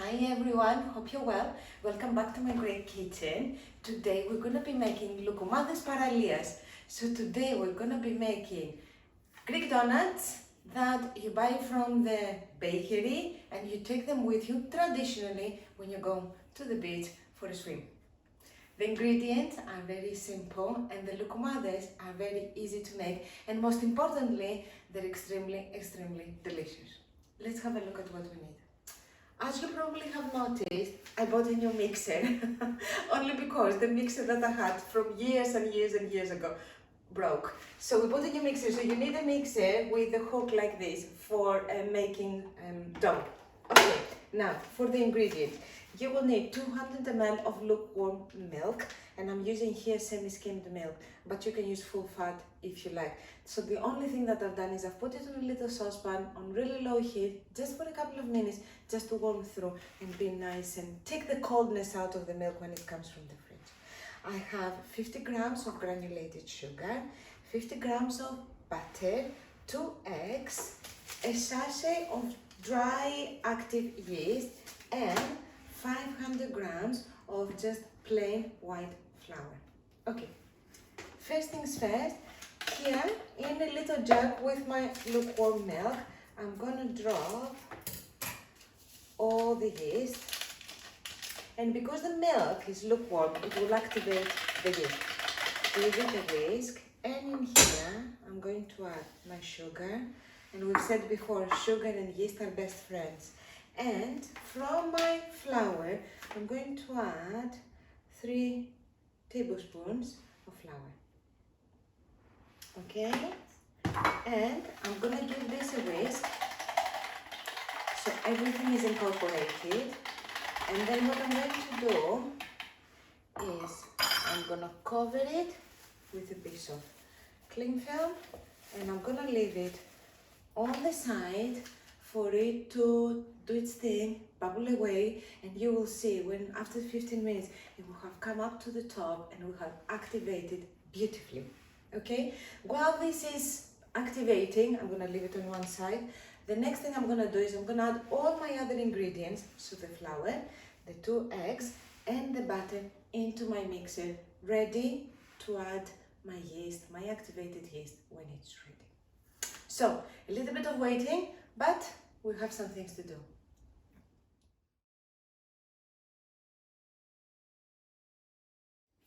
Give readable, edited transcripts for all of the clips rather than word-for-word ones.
Hi everyone, hope you're well. Welcome back to my great kitchen. Today we're going to be making Loukoumades Paralias. So today we're going to be making Greek donuts that you buy from the bakery and you take them with you traditionally when you go to the beach for a swim. The ingredients are very simple and the Loukoumades are very easy to make, and most importantly, they're extremely delicious. Let's have a look at what we need. As you probably have noticed, I bought a new mixer only because the mixer that I had from years and years ago broke. So we bought a new mixer. So you need a mixer with a hook like this for making dough. Okay, now for the ingredients. You will need 200 ml of lukewarm milk, and I'm using here semi-skimmed milk, but you can use full fat if you like. So the only thing that I've done is I've put it on a little saucepan on really low heat, just for a couple of minutes, just to warm through and be nice and take the coldness out of the milk when it comes from the fridge. I have 50 grams of granulated sugar, 50 grams of butter, 2 eggs, a sachet of dry active yeast, and 500 grams of just plain white flour. Okay, first things first, here in a little jug with my lukewarm milk, I'm gonna drop all the yeast, and because the milk is lukewarm, it will activate the yeast. Give it a whisk, and in here I'm going to add my sugar, and we've said before, sugar and yeast are best friends. And from my flour, I'm going to add 3 tablespoons of flour. Okay? And I'm gonna give this a whisk so everything is incorporated. And then what I'm going to do is I'm gonna cover it with a piece of cling film, and I'm gonna leave it on the side for it to do its thing, bubble away, and you will see when after 15 minutes it will have come up to the top and will have activated beautifully. Okay, while this is activating, I'm gonna leave it on one side. The next thing I'm gonna do is I'm gonna add all my other ingredients, so the flour, the 2 eggs, and the butter into my mixer, ready to add my yeast, my activated yeast, when it's ready. So a little bit of waiting, but we have some things to do.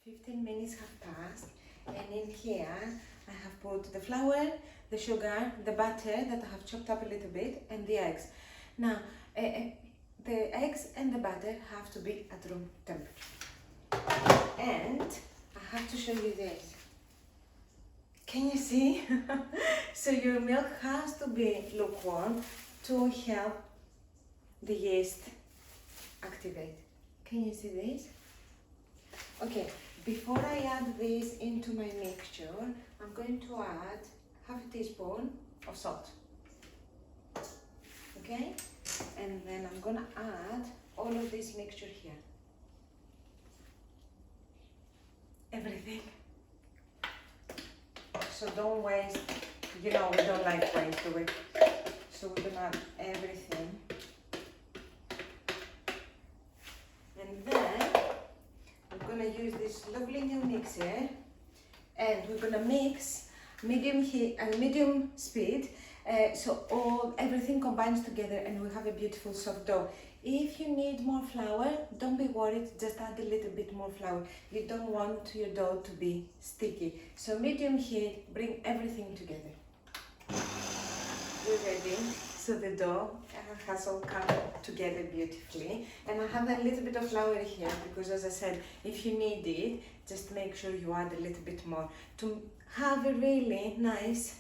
15 minutes have passed, and in here I have put the flour, the sugar, the butter that I have chopped up a little bit, and the eggs. Now, the eggs and the butter have to be at room temperature. And I have to show you this. Can you see? So your milk has to be lukewarm to help the yeast activate. Can you see this? Okay, before I add this into my mixture, I'm going to add half a teaspoon of salt. Okay? And then I'm gonna add all of this mixture here. Everything. So don't waste, you know, we don't like waste, do we? So we're gonna add everything. And then we're gonna use this lovely new mixer, and we're gonna mix medium heat and medium speed, so everything combines together and we have a beautiful soft dough. If you need more flour, don't be worried, just add a little bit more flour. You don't want your dough to be sticky. So medium heat, bring everything together. We're ready. So the dough has all come together beautifully, and I have a little bit of flour here because, as I said, if you need it, just make sure you add a little bit more to have a really nice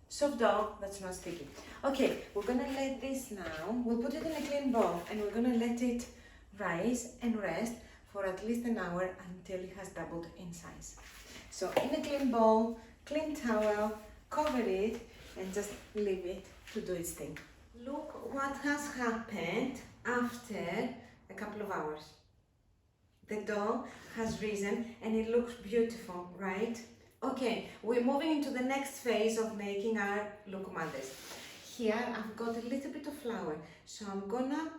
soft dough that's not sticky. Okay, we're gonna let this now, we'll put it in a clean bowl and we're gonna let it rise and rest for at least an hour until it has doubled in size. So in a clean bowl, clean towel, cover it and just leave it to do its thing. Look what has happened after a couple of hours. The dough has risen and it looks beautiful, right? Okay, we're moving into the next phase of making our Loukoumades. Here I've got a little bit of flour, so I'm gonna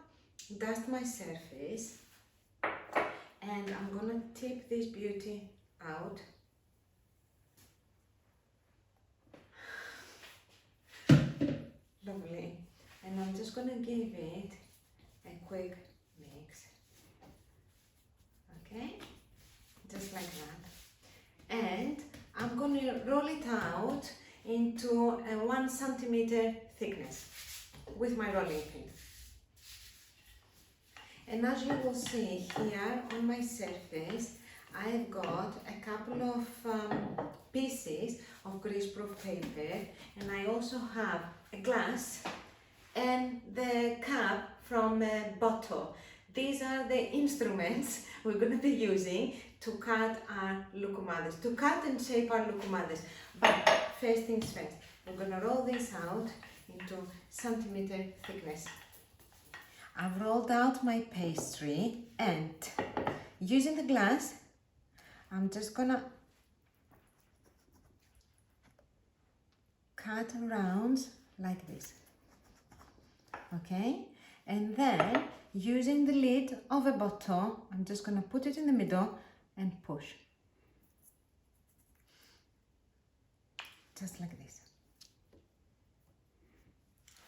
dust my surface, and I'm gonna tip this beauty out. Lovely. And I'm just gonna give it a quick mix. Okay? Just like that. And I'm gonna roll it out into a 1 centimeter thickness with my rolling pin. And as you will see here on my surface, I've got a couple of pieces of greaseproof paper, and I also have a glass and the cap from a bottle. These are the instruments we're going to be using to cut our loukoumades, to cut and shape our loukoumades. But first things first, we're going to roll this out into centimeter thickness. I've rolled out my pastry, and using the glass, I'm just gonna cut rounds like this, okay? And then, using the lid of a bottle, I'm just gonna put it in the middle and push. Just like this.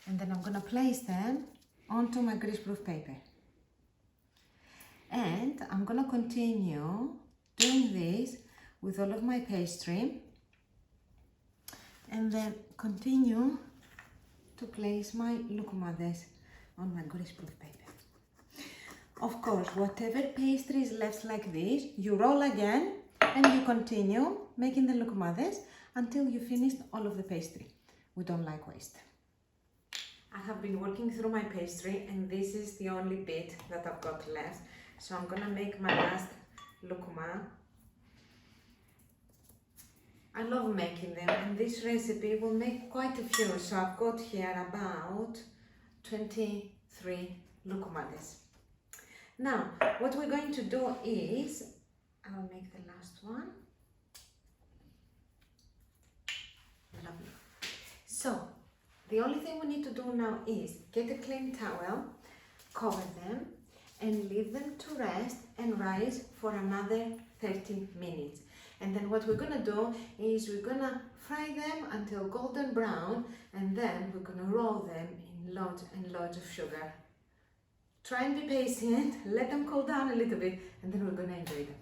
And then I'm gonna place them onto my greaseproof paper. And I'm gonna continue doing this with all of my pastry, and then continue to place my loukoumades on my greaseproof paper. Of course, whatever pastry is left like this, you roll again and you continue making the loukoumades until you finished all of the pastry. We don't like waste. I have been working through my pastry, and this is the only bit that I've got left. So I'm gonna make my last loukoumade. I love making them, and this recipe will make quite a few. So I've got here about 23 loukoumades. Now, what we're going to do is, I'll make the last one. Lovely. So, the only thing we need to do now is get a clean towel, cover them, and leave them to rest and rise for another 30 minutes. And then what we're gonna do is we're gonna fry them until golden brown, and then we're gonna roll them in loads and loads of sugar. Try and be patient, let them cool down a little bit, and then we're gonna enjoy them.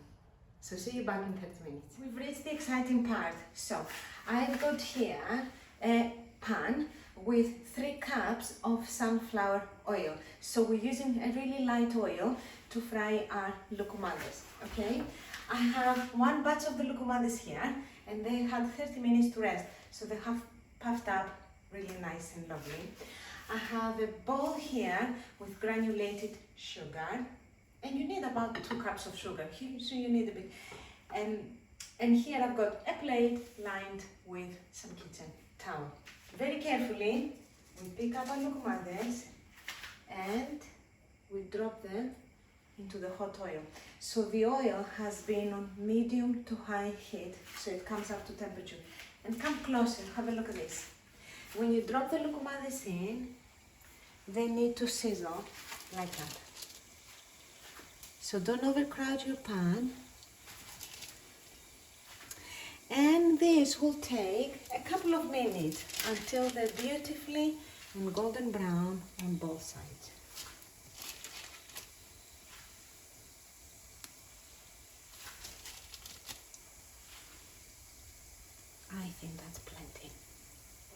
So see you back in 30 minutes. We've reached the exciting part. So I've got here a pan with 3 cups of sunflower oil. So we're using a really light oil to fry our loukoumades, okay? I have 1 batch of the loukoumades here, and they had 30 minutes to rest, so they have puffed up really nice and lovely. I have a bowl here with granulated sugar, and you need about 2 cups of sugar, so you need a bit. And here I've got a plate lined with some kitchen towel. Very carefully, we pick up our loukoumades and we drop them into the hot oil. So the oil has been on medium to high heat, so it comes up to temperature. And come closer, have a look at this. When you drop the loukoumades in, they need to sizzle like that. So don't overcrowd your pan. And this will take a couple of minutes until they're beautifully and golden brown on both sides. I think that's plenty.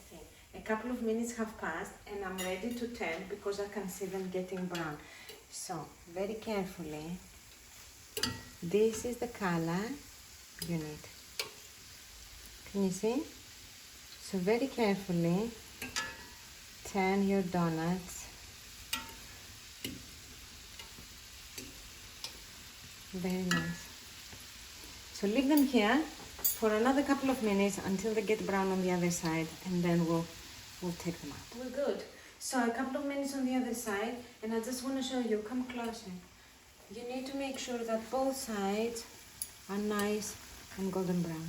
Okay, a couple of minutes have passed and I'm ready to turn because I can see them getting brown. So, very carefully, this is the color you need. Can you see? So very carefully turn your donuts. Very nice. So leave them here for another couple of minutes until they get brown on the other side, and then we'll take them out. We're good. So a couple of minutes on the other side, and I just want to show you, come closer. You need to make sure that both sides are nice and golden brown.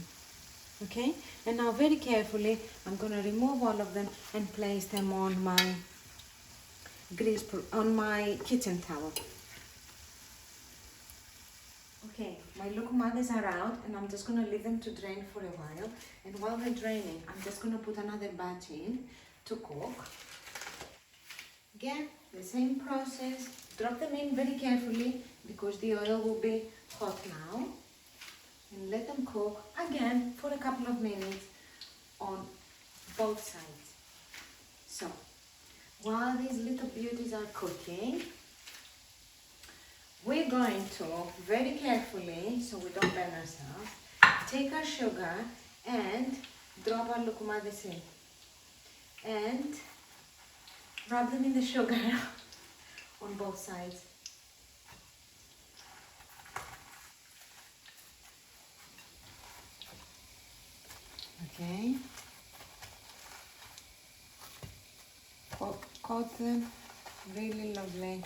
Okay, and now very carefully I'm going to remove all of them and place them on my grease on my kitchen towel. Okay, my loukoumades are out and I'm just going to leave them to drain for a while. And while they're draining, I'm just going to put another batch in to cook. Again, the same process. Drop them in very carefully because the oil will be hot now. And let them cook again for a couple of minutes on both sides. So, while these little beauties are cooking, we're going to, very carefully, so we don't burn ourselves, take our sugar and drop our loukoumades in. And rub them in the sugar on both sides. Okay. Coat them really lovely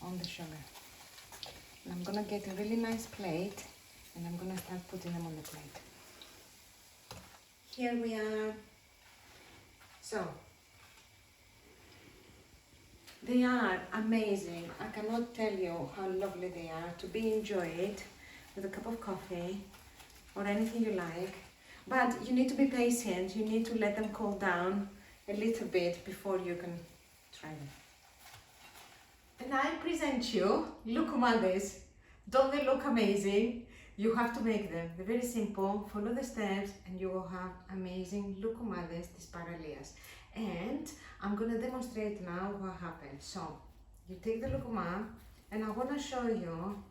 on the sugar. And I'm gonna get a really nice plate and I'm gonna start putting them on the plate. Here we are. So, they are amazing. I cannot tell you how lovely they are to be enjoyed with a cup of coffee or anything you like. But you need to be patient. You need to let them cool down a little bit before you can try them. And I present you loukoumades. Don't they look amazing? You have to make them. They're very simple. Follow the steps and you will have amazing loukoumades, these Paralias. And I'm going to demonstrate now what happens. So, you take the loukoumade and I want to show you,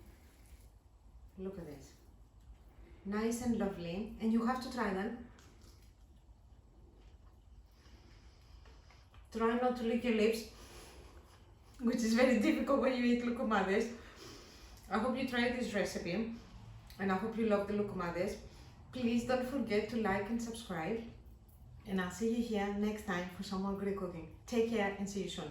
look at this. Nice and lovely. And you have to try them. Try not to lick your lips, which is very difficult when you eat loukoumades. I hope you try this recipe and I hope you love the loukoumades. Please don't forget to like and subscribe. And I'll see you here next time for some more Greek cooking. Take care and see you soon.